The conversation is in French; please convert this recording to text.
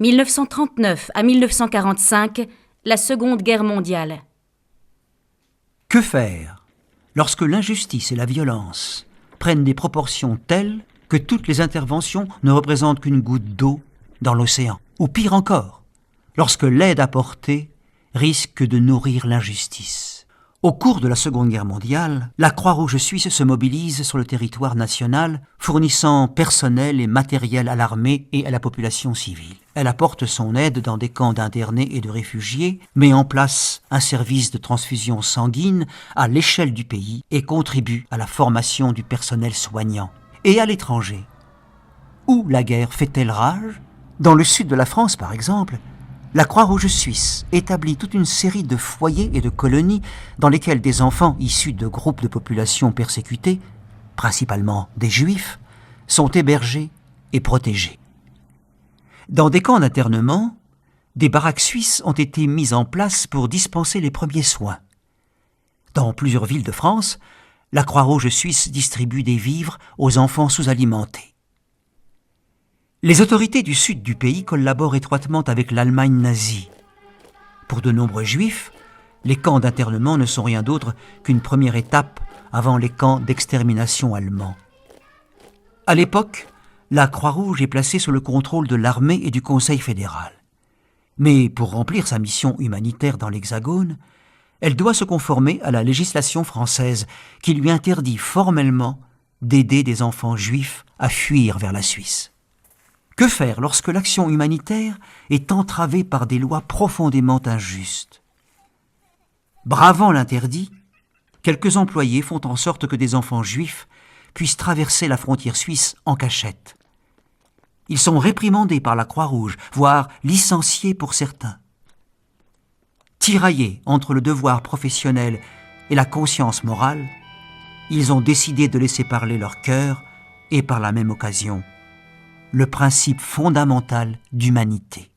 1939 à 1945, la Seconde Guerre mondiale. Que faire lorsque l'injustice et la violence prennent des proportions telles que toutes les interventions ne représentent qu'une goutte d'eau dans l'océan? Ou pire encore, lorsque l'aide apportée risque de nourrir l'injustice. Au cours de la Seconde Guerre mondiale, la Croix-Rouge suisse se mobilise sur le territoire national, fournissant personnel et matériel à l'armée et à la population civile. Elle apporte son aide dans des camps d'internés et de réfugiés, met en place un service de transfusion sanguine à l'échelle du pays et contribue à la formation du personnel soignant. Et à l'étranger, où la guerre fait-elle rage? Dans le sud de la France, par exemple, la Croix-Rouge suisse établit toute une série de foyers et de colonies dans lesquels des enfants issus de groupes de populations persécutées, principalement des Juifs, sont hébergés et protégés. Dans des camps d'internement, des baraques suisses ont été mises en place pour dispenser les premiers soins. Dans plusieurs villes de France, la Croix-Rouge suisse distribue des vivres aux enfants sous-alimentés. Les autorités du sud du pays collaborent étroitement avec l'Allemagne nazie. Pour de nombreux juifs, les camps d'internement ne sont rien d'autre qu'une première étape avant les camps d'extermination allemands. À l'époque, la Croix-Rouge est placée sous le contrôle de l'armée et du Conseil fédéral. Mais pour remplir sa mission humanitaire dans l'Hexagone, elle doit se conformer à la législation française qui lui interdit formellement d'aider des enfants juifs à fuir vers la Suisse. Que faire lorsque l'action humanitaire est entravée par des lois profondément injustes? Bravant l'interdit, quelques employés font en sorte que des enfants juifs puissent traverser la frontière suisse en cachette. Ils sont réprimandés par la Croix-Rouge, voire licenciés pour certains. Tiraillés entre le devoir professionnel et la conscience morale, ils ont décidé de laisser parler leur cœur et par la même occasion, le principe fondamental d'humanité.